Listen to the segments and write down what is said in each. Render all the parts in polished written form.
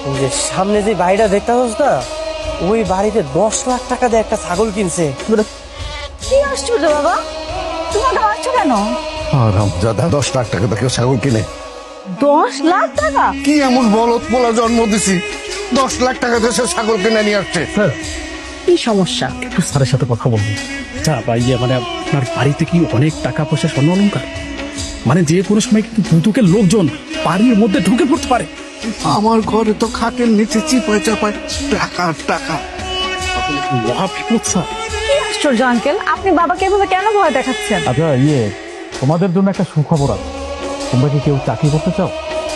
ওই যে সামনে যে বাড়িটা দেখতে পাচ্ছ না, ওই বাড়িতে 10 লাখ টাকা দিয়ে একটা ছাগল কিনছে। কি আশ্চর্য বাবা, তোমাকে আসছো কেন? দাদা 10 লাখ টাকা কেউ ছাগল কিনে? 10 লাখ টাকা? কি এমন বলদ পোলা জন্ম দিছি, 10 লাখ টাকা দিয়ে সে ছাগল কিনে নিয়ে আসছে। কি সমস্যা? একটু স্যারের সাথে কথা বলবো। আচ্ছা ভাইয়া, মানে আপনার বাড়িতে কি অনেক টাকা পয়সা স্বর্ণ অলংকার? মানে যে কোনো সময় কিন্তু দুদকের লোকজন বাড়ির মধ্যে ঢুকে পড়তে পারে। আমার ঘরে তো খাটের নিচে চিপায় চাপায় টাকা টাকা। মহা বিপদ স্যার। কি আশ্চর্য আঙ্কেল, আপনি বাবাকে এভাবে কেন ভয় দেখাচ্ছেন? আচ্ছা তোমাদের জন্য একটা সুখবর আছে। তোমরা কি কেউ চাকরি করতে চাও?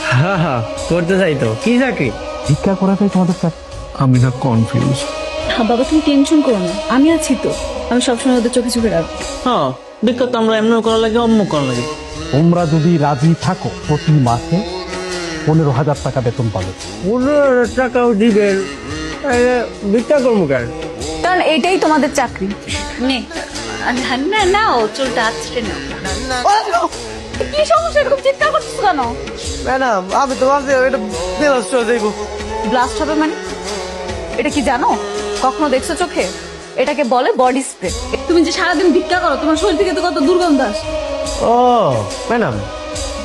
হ্যাঁ, করতে চাই তো। কি চাকরি? ভিক্ষা করাটাই তোমাদের চাকরি। আমি না কনফিউজ। বাবা তুমি টেনশন করো না, আমি আছি তো। আমি সবসময় ওদের চোখে চোখে রাখবো। হ্যাঁ, বিখ্যাত আমরা এমন করা লাগে, অন্য করা লাগে। তোমরা যদি রাজি থাকো প্রতি মাসে 15,000 টাকা বেতন পাবে। 15,000 টাকাও দিবেন? ভিক্ষা করবো কেন? কারণ এইটাই তোমাদের চাকরি। না ও চুলটা আছড়ে নাও। কি সমস্যা, এরকম চিৎকার করছিস কেন? ম্যাডাম, আমি তো ভাবছি এটা বেলাস্ট হয়ে যাইব। ব্লাস্ট হবে মানে? এটা কি জানো? কখনো দেখছো চোখে? এটাকে বলে বডি স্প্রে। তুমি যে সারাদিন ভিক্ষা করো, তোমার শরীর থেকে তো কত দুর্গন্ধ আসে। ও ম্যাডাম,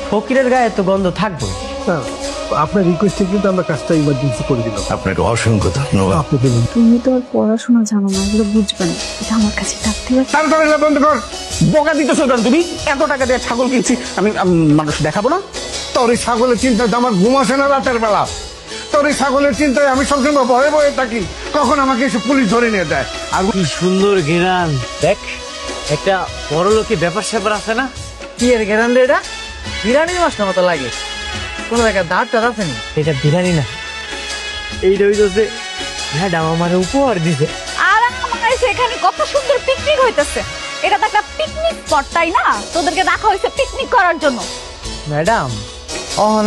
ফকিরের গায়ে তো গন্ধ থাকবে। আপনার রিকোয়েস্টে কিন্তু আমরা কাজটা ইমার্জেন্সি করে দিলাম। আপনাকে অসংখ্য ধন্যবাদ। তুমি তো আর পড়াশোনা জানো না, এগুলো বুঝবে না। এটা আমার কাছে থাকতে হবে। বন্ধ কর। বকা দিতেছো কেন তুমি? এত টাকা দিয়ে ছাগল কিনছি, আমি মানুষ দেখাবো না? তোর এই ছাগলের চিন্তায় তো আমার ঘুম আসে না রাতের বেলা। তোর এই ছাগলের চিন্তায় আমি সবসময় ভয়ে ভয়ে থাকি, কখন আমাকে এসে পুলিশ ধরে নিয়ে যায়। আর কি সুন্দর ঘেরান দেখ, একটা বড় লোকের ব্যাপার স্যাপার আছে না? কি এর ঘেরান রে এটা? বিরিয়ানির মশলা মতো লাগে। কোন জায়গায় দাঁড়টা রাখেনি। এটা বিরিয়ানি না, এইটা হইতেছে ম্যাডাম আমার উপহার দিছে। আর আমার সেখানে কত সুন্দর পিকনিক হইতেছে। এটা তো একটা পিকনিক স্পট, তাই না? তোদেরকে রাখা হয়েছে পিকনিক করার জন্য। ম্যাডাম,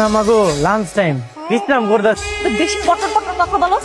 আমাগো লাঞ্চ টাইম, বিশ্রাম করতে। বেশি পটর পটর কথা বলো।